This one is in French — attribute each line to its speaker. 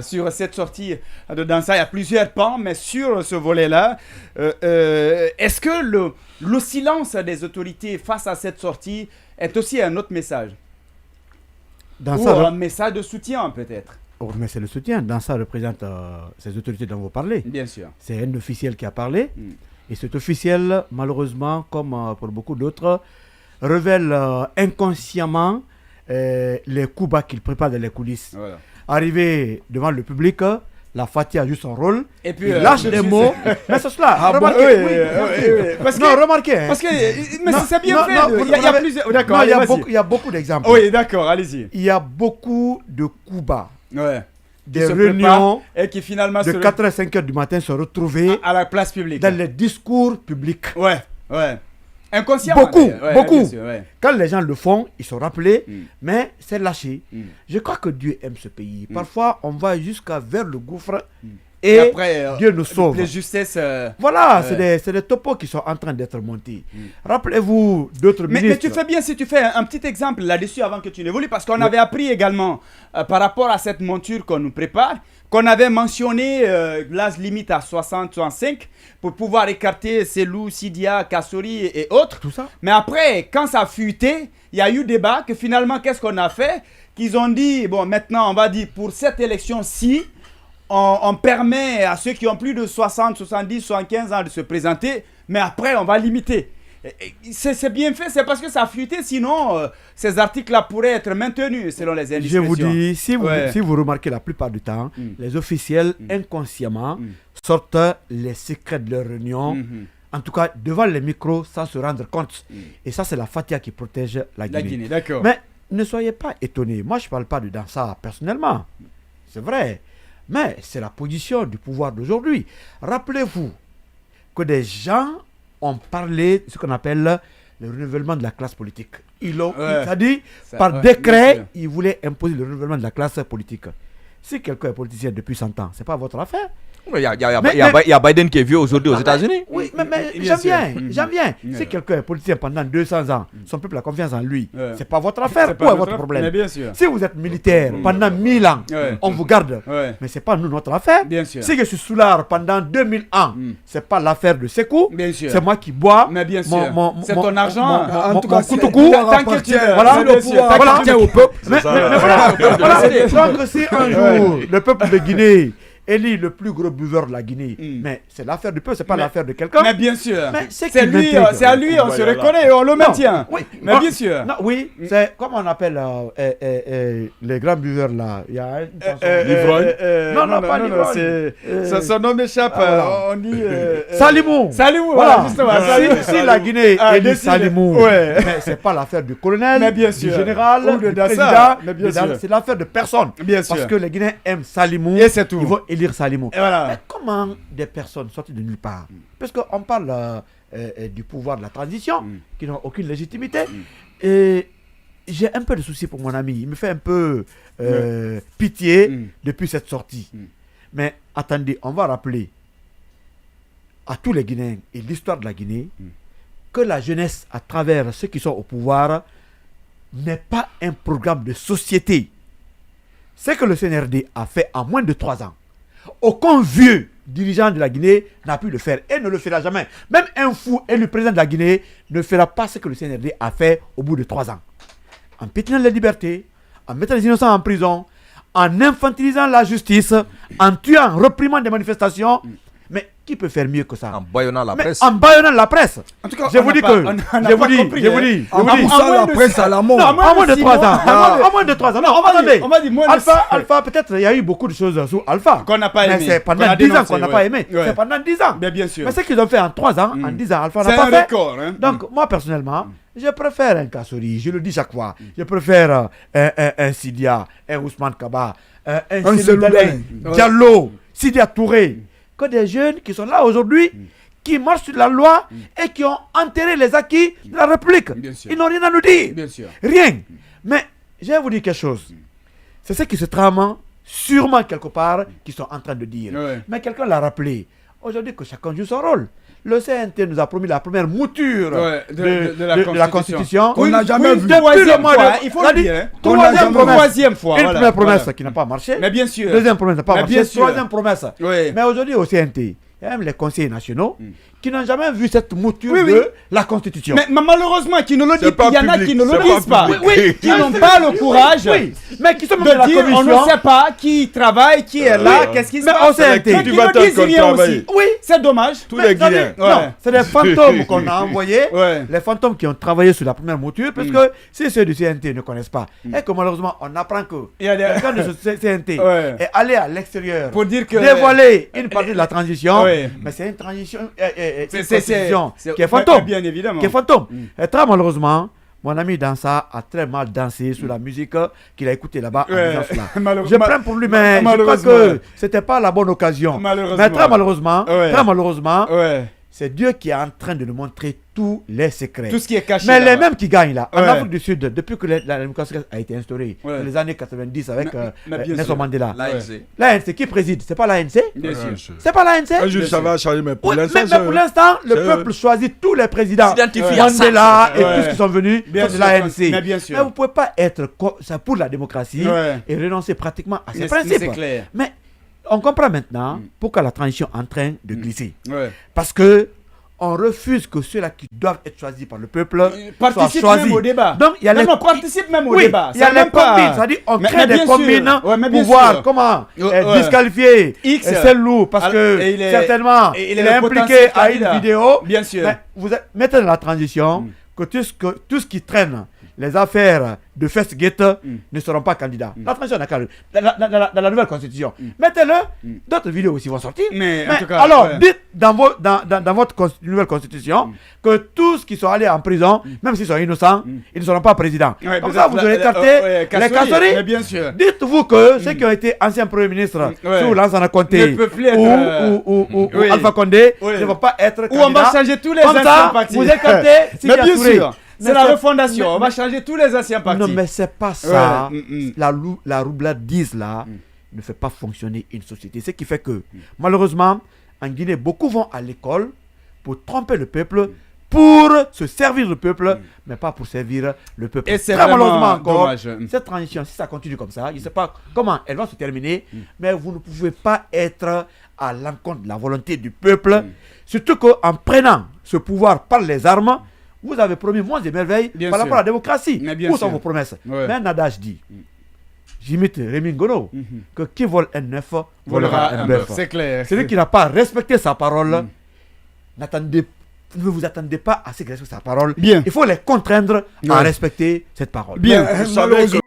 Speaker 1: sur cette sortie de Dansa. Il y a plusieurs pans, mais sur ce volet-là, est-ce que le silence des autorités face à cette sortie est aussi un autre message? Ou un message de soutien, peut-être?
Speaker 2: Oh, mais c'est le soutien. Dansa représente ces autorités dont vous parlez.
Speaker 1: Bien sûr.
Speaker 2: C'est un officiel qui a parlé. Et cet officiel, malheureusement, comme pour beaucoup d'autres, révèle inconsciemment les coups bas qu'il prépare dans les coulisses.
Speaker 1: Voilà.
Speaker 2: Arrivé devant le public, la Fati a joué son rôle.
Speaker 1: Et puis,
Speaker 2: il lâche des mots. Mais c'est cela.
Speaker 1: Remarquez.
Speaker 2: Remarquez.
Speaker 1: Parce que, mais c'est bien fait. Il y a plusieurs.
Speaker 2: D'accord. Il y a beaucoup d'exemples.
Speaker 1: Oui, d'accord, allez-y.
Speaker 2: Il y a beaucoup de coups bas.
Speaker 1: Ouais.
Speaker 2: Des réunions
Speaker 1: et qui finalement
Speaker 2: de 4h à 5h du matin se retrouver
Speaker 1: à la place publique.
Speaker 2: Dans les discours publics.
Speaker 1: Ouais. Inconsciemment.
Speaker 2: Beaucoup. Sûr, Quand les gens le font, ils sont rappelés, mais c'est lâché. Je crois que Dieu aime ce pays. Parfois, on va jusqu'à vers le gouffre et après, Dieu nous sauve.
Speaker 1: Les justesses.
Speaker 2: Voilà, c'est des topos qui sont en train d'être montés. Rappelez-vous d'autres ministres.
Speaker 1: Mais tu fais bien si tu fais un petit exemple là-dessus avant que tu n'évolues, parce qu'on avait appris également par rapport à cette monture qu'on nous prépare, qu'on avait mentionné l'âge limite à 60-65 pour pouvoir écarter Selou, Sidia, Kassori et autres.
Speaker 2: Tout ça.
Speaker 1: Mais après, quand ça a fuité, il y a eu débat que finalement, qu'est-ce qu'on a fait? Qu'ils ont dit, bon, maintenant, on va dire, pour cette élection-ci, on permet à ceux qui ont plus de 60, 70, 75 ans de se présenter, mais après, on va limiter. C'est bien fait, c'est parce que ça a fuité, sinon ces articles-là pourraient être maintenus selon les indiscrétions.
Speaker 2: Je vous dis, si vous remarquez la plupart du temps, les officiels inconsciemment sortent les secrets de leur réunion, en tout cas devant les micros sans se rendre compte. Et ça, c'est la Fatia qui protège la Guinée.
Speaker 1: D'accord.
Speaker 2: Mais ne soyez pas étonnés, moi je ne parle pas de Dansa personnellement, c'est vrai, mais c'est la position du pouvoir d'aujourd'hui. Rappelez-vous que des gens ont parlé de ce qu'on appelle le renouvellement de la classe politique. C'est-à-dire, par décret, ils voulaient imposer le renouvellement de la classe politique. Si quelqu'un est politicien depuis 100 ans, ce n'est pas votre affaire.
Speaker 3: Il y a Biden qui est vieux aujourd'hui aux États-Unis.
Speaker 2: Oui, mais j'en viens. Si quelqu'un est politicien pendant 200 ans, son peuple a confiance en lui, c'est pas votre affaire. Où est votre problème?
Speaker 1: Mais bien sûr.
Speaker 2: Si vous êtes militaire pendant 1000 ans, on vous garde. Mais c'est pas nous notre affaire.
Speaker 1: Bien sûr.
Speaker 2: Si je suis soulard pendant 2000 ans, c'est pas l'affaire de Sekou.
Speaker 1: Bien sûr.
Speaker 2: C'est moi qui bois.
Speaker 1: Mais bien sûr. C'est ton argent.
Speaker 2: En tout cas,
Speaker 1: Coutoukou. Tant que tu
Speaker 2: voilà
Speaker 1: au peuple.
Speaker 2: Mais voilà. Donc si un jour le peuple de Guinée élit le plus gros buveur de la Guinée. Mais c'est l'affaire du peuple, c'est pas l'affaire de quelqu'un.
Speaker 1: Mais bien sûr.
Speaker 2: Mais
Speaker 1: c'est lui, à lui, on se reconnaît et on le maintient.
Speaker 2: Oui,
Speaker 1: mais bien sûr.
Speaker 2: Non, oui, c'est comme on appelle les grands buveurs là. Il y a
Speaker 1: l'ivrogne.
Speaker 2: Non, pas l'ivrogne.
Speaker 1: Son nom m'échappe. On dit.
Speaker 2: Salimou.
Speaker 1: Voilà, justement.
Speaker 2: Si la Guinée élit Salimou, mais c'est pas l'affaire du colonel, du général, du président. C'est l'affaire de personne.
Speaker 1: Bien sûr.
Speaker 2: Parce que les Guinéens aiment Salimou.
Speaker 1: Et c'est tout.
Speaker 2: Ils vont élire Salimou.
Speaker 1: Voilà.
Speaker 2: Mais comment des personnes sorties de nulle part, parce qu'on parle du pouvoir de la transition, qui n'ont aucune légitimité, et j'ai un peu de souci pour mon ami. Il me fait un peu pitié depuis cette sortie. Mais attendez, on va rappeler à tous les Guinéens et l'histoire de la Guinée que la jeunesse, à travers ceux qui sont au pouvoir, n'est pas un programme de société. Ce que le CNRD a fait en moins de 3 ans, aucun vieux dirigeant de la Guinée n'a pu le faire et ne le fera jamais. Même un fou élu président de la Guinée ne fera pas ce que le CNRD a fait au bout de 3 ans. En piétinant les libertés, en mettant les innocents en prison, en infantilisant la justice, en tuant, en réprimant des manifestations. Mais qui peut faire mieux que ça?
Speaker 3: En bâillonnant la presse.
Speaker 2: En bâillonnant la presse.
Speaker 1: En tout cas,
Speaker 2: je vous dis
Speaker 1: en
Speaker 4: la presse à la mort.
Speaker 2: En moins de 3 ans. En moins de 3 ans. Non, attendez.
Speaker 1: On va dire moins de
Speaker 2: Alpha, peut-être il y a eu beaucoup de choses sous Alpha.
Speaker 1: Qu'on n'a pas aimé.
Speaker 2: Mais c'est pendant 10 ans qu'on n'a pas aimé. C'est pendant 10 ans.
Speaker 1: Mais bien sûr.
Speaker 2: Mais ce qu'ils ont fait en 3 ans, en 10 ans, Alpha n'a pas fait.
Speaker 1: C'est un record.
Speaker 2: Donc, moi personnellement, je préfère un Kassori, je le dis chaque fois. Je préfère un Sidia, un Ousmane Kaba, un Seloudin, Diallo, Sidia Touré, que des jeunes qui sont là aujourd'hui, qui marchent sur la loi et qui ont enterré les acquis de la République. Ils n'ont rien à nous dire.
Speaker 1: Bien sûr.
Speaker 2: Rien. Mais je vais vous dire quelque chose. C'est ce qui se trame sûrement quelque part qu'ils sont en train de dire. Mais quelqu'un l'a rappelé. Aujourd'hui que chacun joue son rôle. Le CNT nous a promis la première mouture
Speaker 1: de
Speaker 2: la Constitution.
Speaker 4: Qu'on n'a jamais vu.
Speaker 1: Troisième fois,
Speaker 2: de-
Speaker 1: il faut le dire. Hein.
Speaker 2: Troisième promesse.
Speaker 1: Troisième fois.
Speaker 2: Une
Speaker 1: voilà,
Speaker 2: première promesse
Speaker 1: voilà.
Speaker 2: qui n'a pas marché.
Speaker 1: Mais bien sûr.
Speaker 2: Deuxième promesse n'a pas
Speaker 1: Mais
Speaker 2: marché.
Speaker 1: bien sûr.
Speaker 2: Troisième promesse.
Speaker 1: Oui.
Speaker 2: Mais aujourd'hui au CNT, il y a même les conseillers nationaux qui n'ont jamais vu cette mouture
Speaker 1: Oui, oui.
Speaker 2: de la Constitution.
Speaker 1: Mais malheureusement, qui ne le disent
Speaker 4: pas
Speaker 1: pas, il y en a
Speaker 4: public,
Speaker 1: qui ne le
Speaker 4: c'est
Speaker 1: disent
Speaker 4: pas
Speaker 1: pas.
Speaker 4: public.
Speaker 1: Qui n'ont pas le courage
Speaker 2: Oui, mais qui sont même
Speaker 1: de
Speaker 2: de la
Speaker 1: dire on
Speaker 2: commission.
Speaker 1: ne sait pas qui travaille, qui est là, qu'est-ce qui se
Speaker 2: Mais
Speaker 1: passe.
Speaker 2: on s'est
Speaker 1: Mais
Speaker 2: intégré.
Speaker 1: qui
Speaker 4: Tu vas
Speaker 1: le disent
Speaker 4: t'en
Speaker 1: rien
Speaker 4: travailler.
Speaker 1: aussi.
Speaker 2: Oui.
Speaker 1: C'est dommage.
Speaker 4: Tous les Guinéens.
Speaker 1: Ouais.
Speaker 2: Non, c'est des fantômes qu'on a envoyés,
Speaker 1: Ouais.
Speaker 2: les fantômes qui ont travaillé sur la première mouture, parce que si ceux du CNT ne connaissent pas, et que malheureusement on apprend que
Speaker 1: Il y a des-
Speaker 2: quelqu'un de ce CNT
Speaker 1: Ouais.
Speaker 2: est allé à l'extérieur
Speaker 1: Pour dire que
Speaker 2: dévoiler une partie de la transition,
Speaker 1: Ouais.
Speaker 2: mais c'est une transition, une
Speaker 1: c'est
Speaker 2: constitution qui est
Speaker 1: ouais,
Speaker 2: fantôme,
Speaker 1: bien évidemment.
Speaker 2: qui est fantôme. Et très malheureusement, mon ami Dansa a très mal dansé sur la musique qu'il a écoutée là-bas en
Speaker 1: Ouais.
Speaker 2: disant cela.
Speaker 1: Malheure-
Speaker 2: Je plains pour lui, mais je crois
Speaker 1: malheureusement.
Speaker 2: que c'était pas la bonne occasion.
Speaker 1: Malheureusement.
Speaker 2: Mais très malheureusement,
Speaker 1: Ouais.
Speaker 2: c'est Dieu qui est en train de nous montrer tous les secrets.
Speaker 1: Tout ce qui est caché.
Speaker 2: Mais
Speaker 1: là-bas.
Speaker 2: les mêmes qui gagnent là, en
Speaker 1: Ouais.
Speaker 2: Afrique du Sud, depuis que la démocratie a été instaurée,
Speaker 1: Ouais.
Speaker 2: dans les années 90 avec
Speaker 1: mais bien
Speaker 2: Nelson
Speaker 1: sûr.
Speaker 2: Mandela.
Speaker 3: L'ANC.
Speaker 2: L'ANC qui préside, c'est pas l'ANC?
Speaker 1: Bien sûr.
Speaker 2: C'est pas l'ANC?
Speaker 4: Un jour, ça va changer, mais pour
Speaker 2: Oui,
Speaker 4: l'instant,
Speaker 2: mais pour l'instant, le
Speaker 4: c'est-
Speaker 2: peuple choisit tous les présidents.
Speaker 3: S'identifie à ça.
Speaker 2: Mandela et
Speaker 1: Ouais.
Speaker 2: tous ceux qui sont venus
Speaker 1: Bien
Speaker 2: de
Speaker 1: sûr,
Speaker 2: l'ANC.
Speaker 1: mais bien sûr.
Speaker 2: Mais vous ne pouvez pas être ça pour la démocratie
Speaker 1: Ouais.
Speaker 2: et renoncer pratiquement à ces
Speaker 1: Mais
Speaker 2: principes.
Speaker 1: c'est clair.
Speaker 2: Mais on comprend maintenant pourquoi la transition est en train de glisser.
Speaker 1: Ouais.
Speaker 2: Parce que on refuse que ceux-là qui doivent être choisis par le peuple soient
Speaker 1: Participe
Speaker 2: choisis.
Speaker 1: même au débat.
Speaker 2: Donc il y a
Speaker 1: non,
Speaker 2: les
Speaker 1: non, participe même au
Speaker 2: oui,
Speaker 1: débat.
Speaker 2: il y a
Speaker 1: C'est
Speaker 2: les
Speaker 1: même pas-
Speaker 2: combines, c'est-à-dire on
Speaker 1: Mais
Speaker 2: crée des
Speaker 1: bien sûr.
Speaker 2: combines
Speaker 1: Ouais, mais bien
Speaker 2: pour voir
Speaker 1: sûr.
Speaker 2: comment
Speaker 1: Ouais.
Speaker 2: disqualifier
Speaker 1: X.
Speaker 2: Celle-Lou parce
Speaker 1: Alors,
Speaker 2: que
Speaker 1: et il est-
Speaker 2: certainement
Speaker 1: et
Speaker 2: il
Speaker 1: il
Speaker 2: est
Speaker 1: est le
Speaker 2: impliqué
Speaker 1: potentiel
Speaker 2: à une
Speaker 1: candidat.
Speaker 2: vidéo.
Speaker 1: Bien sûr.
Speaker 2: Mais vous mettez dans la transition que tout ce qui traîne les affaires de Festgate ne seront pas candidats. La transition n'a qu'à dans la nouvelle constitution. Mettez-le, d'autres vidéos aussi vont sortir.
Speaker 1: Mais en tout cas,
Speaker 2: alors,
Speaker 1: ouais.
Speaker 2: dites dans votre nouvelle constitution que tous qui sont allés en prison, même s'ils sont innocents, ils ne seront pas présidents.
Speaker 1: Ouais,
Speaker 2: Comme
Speaker 1: peut-être
Speaker 2: ça, vous aurez écarté
Speaker 1: ouais,
Speaker 2: les
Speaker 1: Mais
Speaker 2: casseries.
Speaker 1: bien sûr.
Speaker 2: Dites-vous que ceux qui ont été anciens premiers ministres
Speaker 1: Ouais.
Speaker 2: sous Lansana Conté
Speaker 1: Ne peuvent plus être,
Speaker 2: ou
Speaker 1: oui.
Speaker 2: Alpha Condé
Speaker 1: Oui.
Speaker 2: ne vont pas être
Speaker 1: Ou on va
Speaker 2: candidats.
Speaker 1: changer tous les
Speaker 2: Comme
Speaker 1: anciens
Speaker 2: ça,
Speaker 1: partis.
Speaker 2: vous écartez
Speaker 1: Mais
Speaker 2: Sidi
Speaker 1: bien
Speaker 2: Touré.
Speaker 1: sûr. C'est
Speaker 2: Mais
Speaker 1: la
Speaker 2: c'est-
Speaker 1: refondation.
Speaker 2: mais-
Speaker 1: On va changer tous les anciens partis.
Speaker 2: Non, mais c'est pas ça.
Speaker 1: Ouais,
Speaker 2: La roublade 10 là ne fait pas fonctionner une société. Ce qui fait que, malheureusement, en Guinée, beaucoup vont à l'école pour tromper le peuple, pour se servir le peuple, mais pas pour servir le peuple.
Speaker 1: Et c'est
Speaker 2: Très
Speaker 1: vraiment
Speaker 2: malheureusement encore,
Speaker 1: dommage.
Speaker 2: cette transition, si ça continue comme ça, je ne sais pas comment elle va se terminer, mais vous ne pouvez pas être à l'encontre de la volonté du peuple, surtout qu'en prenant ce pouvoir par les armes, vous avez promis moins de merveilles
Speaker 1: Bien
Speaker 2: par
Speaker 1: sûr.
Speaker 2: rapport à la démocratie.
Speaker 1: Mais bien
Speaker 2: Où sont
Speaker 1: sûr.
Speaker 2: vos promesses?
Speaker 1: Ouais.
Speaker 2: Mais un adage dit, j'imite Rémi Ngono, que qui vole un œuf volera un bœuf.
Speaker 1: C'est clair.
Speaker 2: Celui qui n'a pas respecté sa parole, ne vous attendez pas à ce qu'il respecte sa parole.
Speaker 1: Bien.
Speaker 2: Il faut les contraindre à
Speaker 1: Ouais.
Speaker 2: respecter cette parole.
Speaker 1: Bien.
Speaker 4: Vous savez que